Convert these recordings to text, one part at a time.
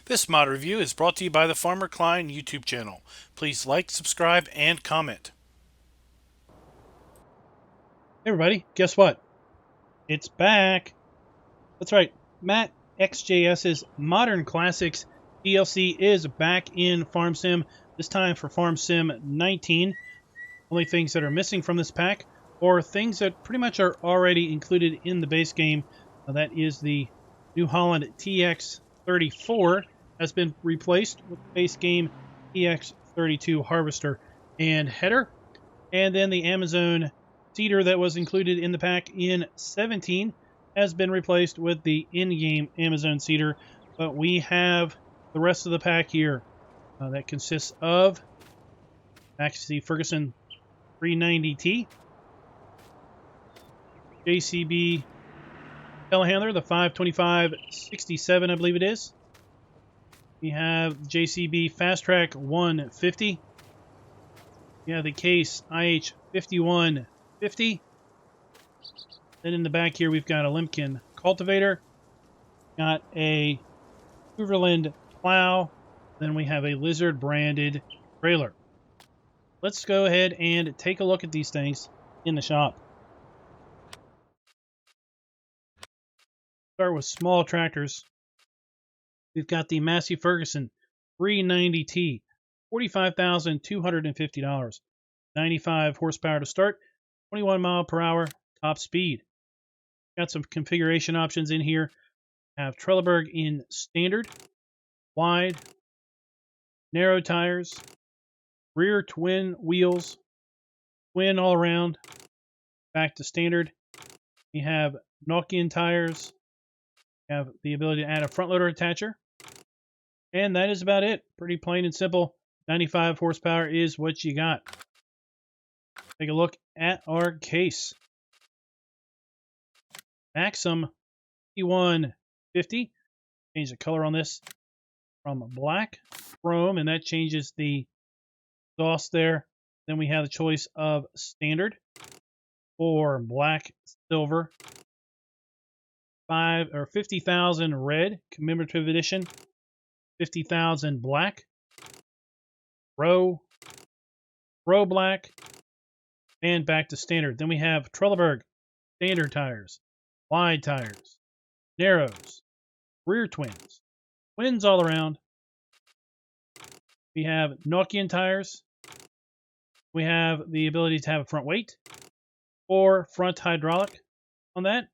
This mod review is brought to you by the Farmer Klein YouTube channel. Please like, subscribe, and comment. Hey everybody, guess what? It's back. That's right, Mattxjs's Modern Classics DLC is back in Farm Sim, this time for Farm Sim 19. Only things that are missing from this pack, or things that pretty much are already included in the base game. That is the New Holland TX34 has been replaced with the base game TX32 Harvester and Header. And then the Amazon Seeder that was included in the pack in 17 has been replaced with the in-game Amazon Seeder. But we have the rest of the pack here. That consists of Massey Ferguson 390T, JCB Telehandler, the 525-67, I believe it is. We have JCB Fastrac 150. We have the Case IH 5150. Then in the back here, we've got a Lemken Cultivator. Got a Kverneland plow. Then we have a Lizard branded trailer. Let's go ahead and take a look at these things in the shop. Start with small tractors. We've got the Massey Ferguson 390T, $45,250, 95 horsepower to start, 21 mile per hour top speed. Got some configuration options in here. Have Trelleborg in standard, wide, narrow tires, rear twin wheels, twin all around, back to standard. We have knock-in tires. Have the ability to add a front loader attacher. And that is about it. Pretty plain and simple. 95 horsepower is what you got. Take a look at our case. Maxxum 5150. Change the color on this from black chrome, and that changes the exhaust there. Then we have the choice of standard or black silver. 50,000 red commemorative edition, 50,000 black, row black, and back to standard. Then we have Trelleborg standard tires, wide tires, narrows, rear twins, twins all around. We have knock-in tires. We have the ability to have a front weight or front hydraulic on that.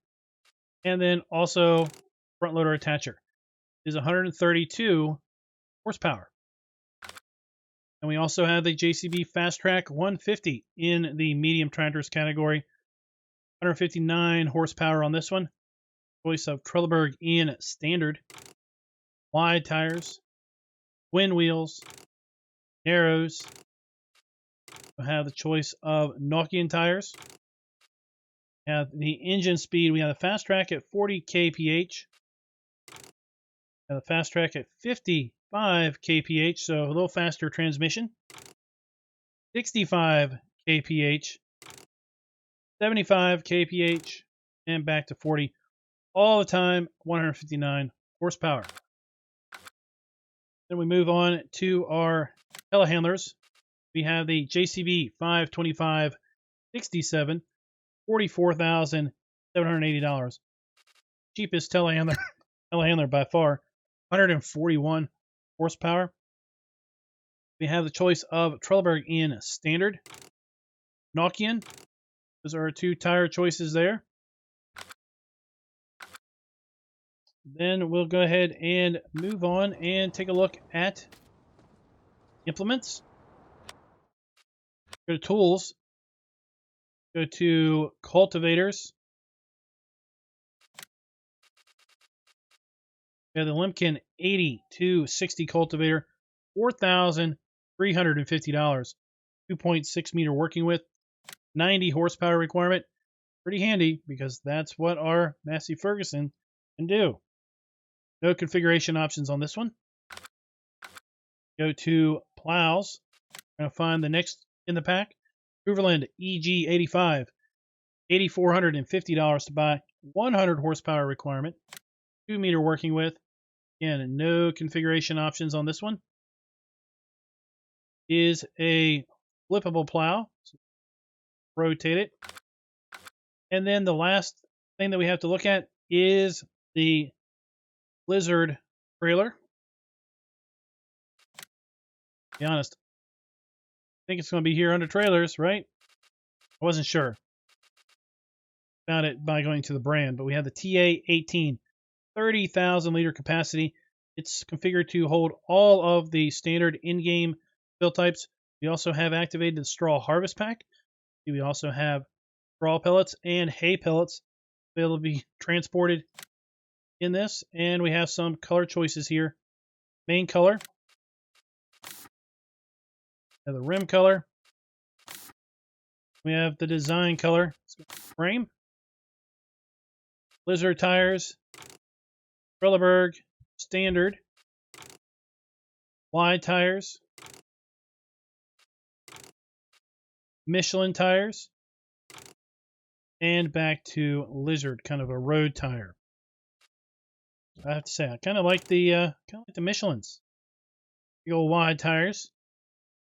And then also front loader attacher is 132 horsepower. And we also have the JCB Fastrac 150 in the medium tractors category. 159 horsepower on this one. Choice of Trelleborg in standard. Wide tires. Twin wheels. Narrows. We have the choice of knock-in tires. We have the engine speed. We have the Fastrac at 40 kph. We have the Fastrac at 55 kph, so a little faster transmission. 65 kph. 75 kph. And back to 40. All the time, 159 horsepower. Then we move on to our telehandlers. We have the JCB 525-67. $44,780. Cheapest telehandler by far. 141 horsepower. We have the choice of Trelleborg in standard. Knock-in. Those are our two tire choices there. Then we'll go ahead and move on and take a look at implements. Go to tools. Go to cultivators. We have the Lemken 80-60 cultivator, $4,350. 2.6 meter working width, 90 horsepower requirement. Pretty handy because that's what our Massey Ferguson can do. No configuration options on this one. Go to plows. We're going to find the next in the pack. Kverneland EG 85. $8,450 to buy. 100 horsepower requirement. 2-meter working width. Again, no configuration options on this one. Is a flippable plow. So rotate it. And then the last thing that we have to look at is the Blizzard trailer. To be honest, I think it's going to be here under trailers, right? I wasn't sure. Found it by going to the brand, but we have the TA18, 30,000 liter capacity. It's configured to hold all of the standard in-game fill types. We also have activated the straw harvest pack. We also have straw pellets and hay pellets available to be transported in this. And we have some color choices here. Main color. We have the rim color. We have the design color. Frame. Blizzard tires. Trelleborg standard. Wide tires. Michelin tires. And back to Lizard, kind of a road tire. I have to say, I kind of like the Michelins. The old wide tires,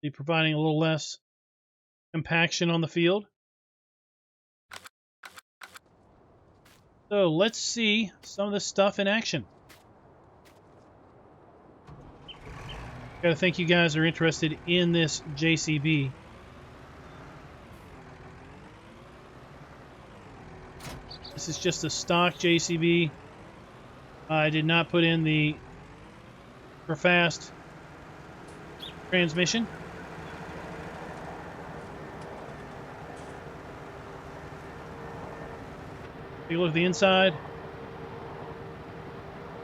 be providing a little less compaction on the field. So let's see some of this stuff in action. Gotta think you guys are interested in this JCB. This is just a stock JCB. I did not put in the super fast transmission. Take a look at the inside.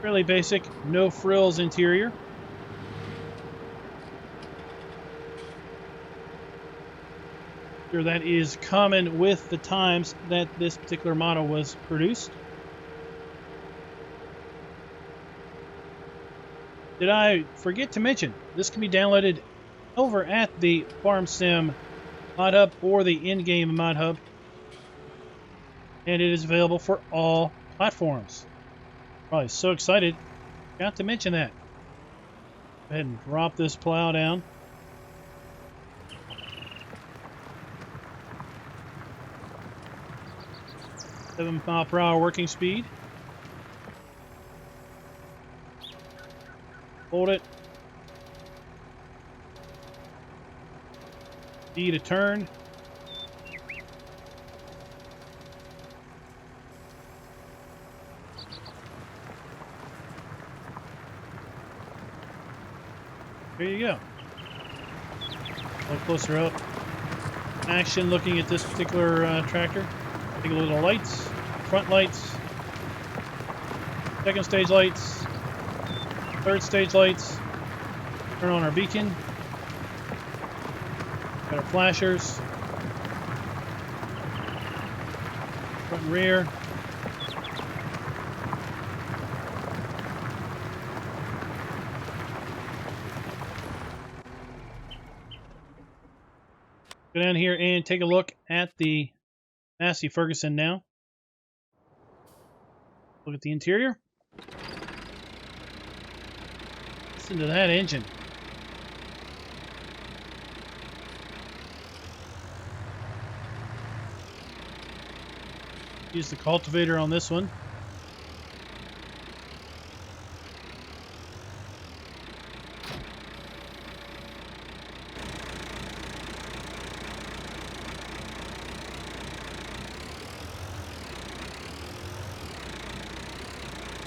Fairly basic, no frills interior. Sure, that is common with the times that this particular model was produced. Did I forget to mention, this can be downloaded over at the Farm Sim Mod Hub or the in-game Mod Hub. And it is available for all platforms. Probably so excited, got to mention that. Go ahead and drop this plow down. Seven mile per hour working speed. Hold it. D to turn. There you go. A little closer up. Action looking at this particular tractor. Take a look at the lights. Front lights. Second stage lights. Third stage lights. Turn on our beacon. Got our flashers. Front and rear. Go down here and take a look at the Massey Ferguson now. Look at the interior. Listen to that engine. Use the cultivator on this one.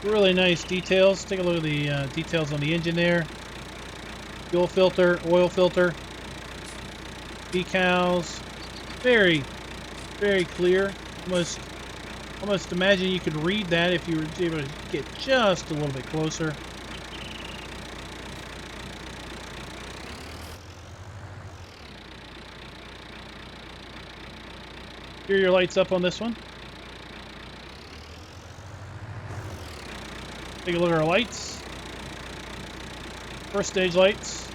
Really nice details. Take a look at the details on the engine there. Fuel filter, oil filter, decals. Very, very clear. Almost imagine you could read that if you were able to get just a little bit closer. Interior lights up on this one. Take a look at our lights. First stage lights.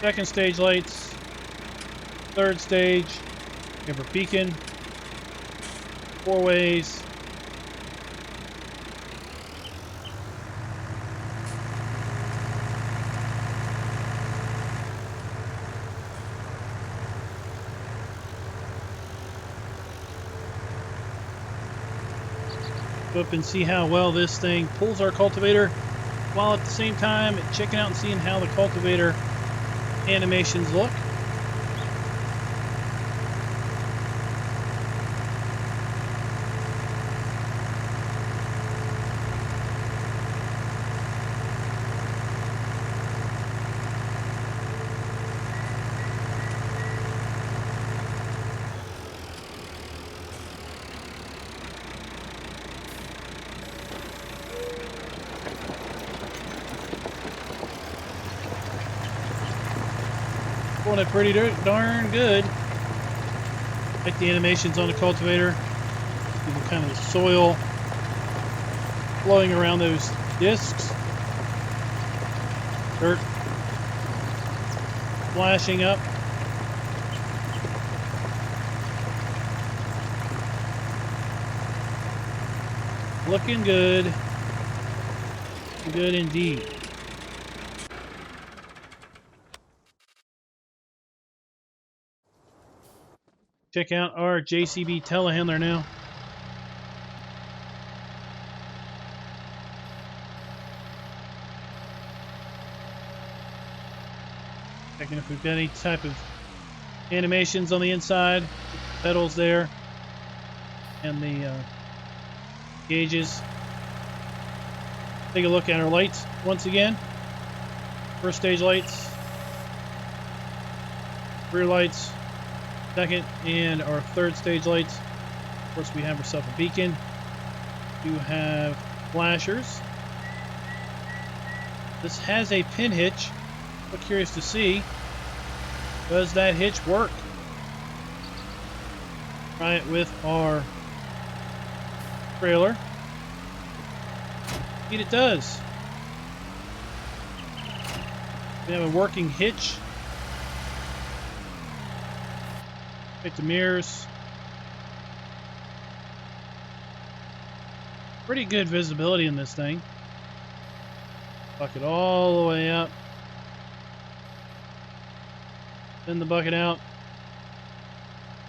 second stage lights, third stage, we have our beacon, 4 ways, go up and see how well this thing pulls our cultivator, while at the same time checking out and seeing how the cultivator animations look. Pulling it pretty darn good. Like the animations on the cultivator. The kind of the soil flowing around those discs. Dirt flashing up. Looking good. Good indeed. Check out our JCB telehandler now. Checking if we've got any type of animations on the inside. Pedals there. And the gauges. Take a look at our lights once again. First stage lights. Rear lights. Second and our third stage lights. Of course, we have ourselves a beacon. We do have flashers. This has a pin hitch. I'm curious to see, does that hitch work? Try it with our trailer. Indeed, it does. We have a working hitch. Check the mirrors. Pretty good visibility in this thing. Bucket all the way up. Send the bucket out.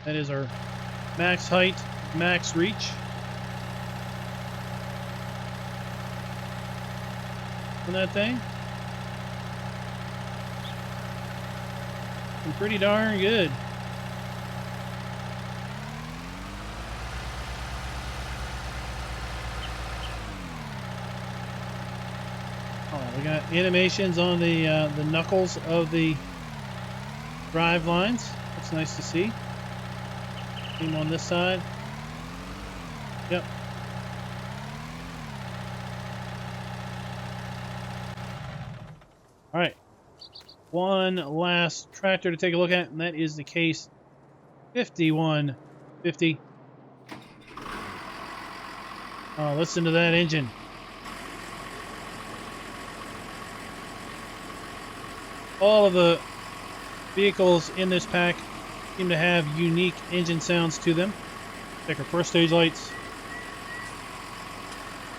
That is our max height, max reach. On that thing. And pretty darn good. We got animations on the knuckles of the drive lines. That's nice to see. Same on this side. Yep. All right. One last tractor to take a look at, and that is the Case 5150. Oh, listen to that engine. All of the vehicles in this pack seem to have unique engine sounds to them. Check our first stage lights,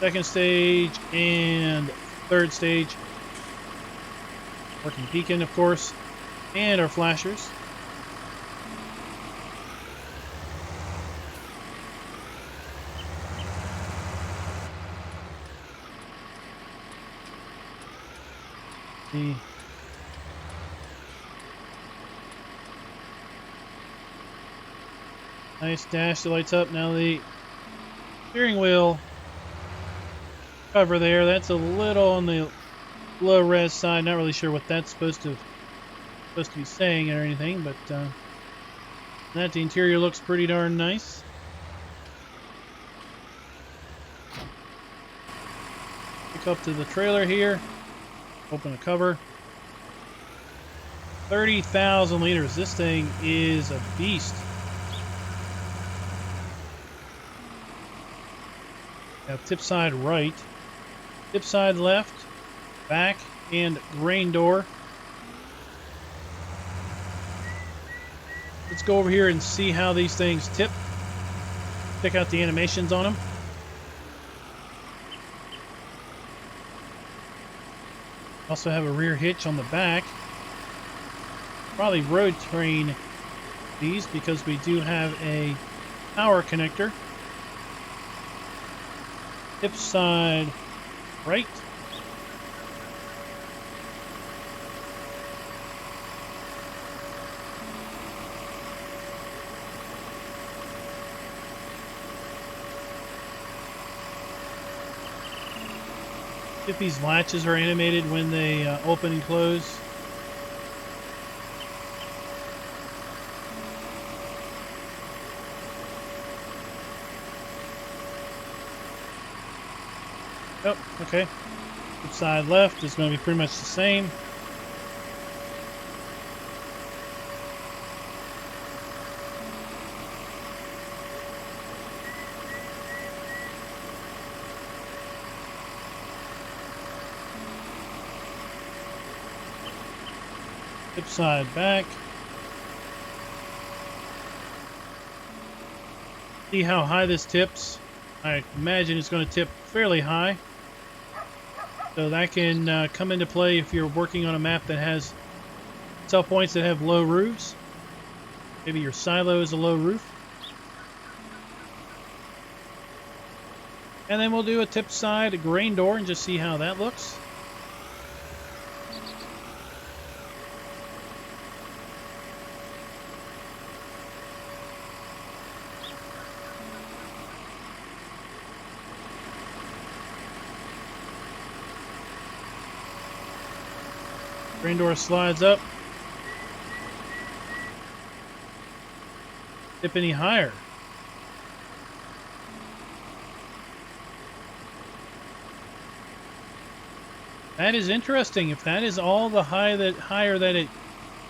second stage, and third stage. Working beacon, of course, and our flashers. The nice dash that lights up. Now the steering wheel cover there, that's a little on the low res side. Not really sure what that's supposed to be saying or anything, but that the interior looks pretty darn nice. Pick up to the trailer here. Open the cover. 30,000 liters. This thing is a beast. Now tip side right, tip side left, back and grain door. let's go over here and see how these things tip. Check out the animations on them. Also have a rear hitch on the back. Probably road train these because we do have a power connector. Tip side right. If these latches are animated when they open and close. Oh, okay. Side left is going to be pretty much the same. Tip side back. See how high this tips. I imagine it's going to tip fairly high. So that can come into play if you're working on a map that has sell points that have low roofs. Maybe your silo is a low roof. And then we'll do a tip side grain door and just see how that looks. Grain door slides up. Tip any higher. That is interesting. If that is all the higher that it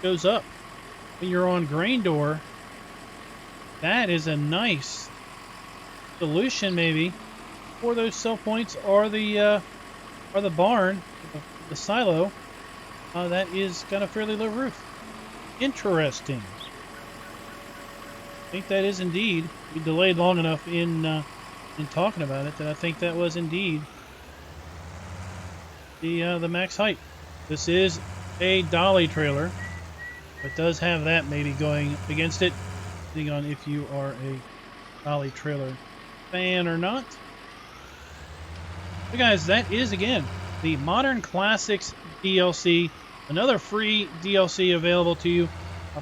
goes up when you're on grain door, that is a nice solution maybe for those sell points or the barn, the silo. That is got a fairly low roof. Interesting. I think that is indeed. We delayed long enough in talking about it that I think that was indeed the max height. This is a dolly trailer. It does have that maybe going against it, depending on if you are a dolly trailer fan or not. But guys, that is again the Modern Classics DLC. Another free DLC available to you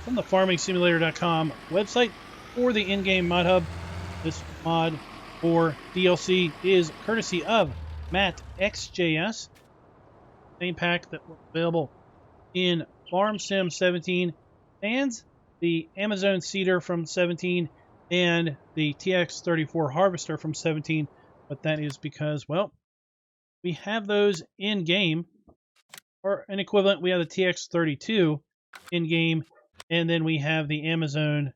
from the FarmingSimulator.com website or the in-game mod hub. This mod or DLC is courtesy of Mattxjs. Same pack that was available in Farm Sim 17 and the Amazon Seeder from 17 and the TX34 Harvester from 17. But that is because, well, we have those in-game. Or an equivalent, we have the TX32 in-game, and then we have the Amazon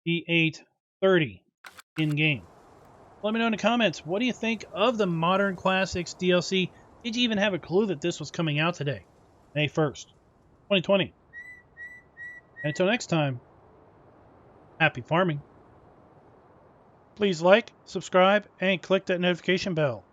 E830 in-game. Let me know in the comments, what do you think of the Modern Classics DLC? Did you even have a clue that this was coming out today, May 1st, 2020? Until next time, happy farming. Please like, subscribe, and click that notification bell.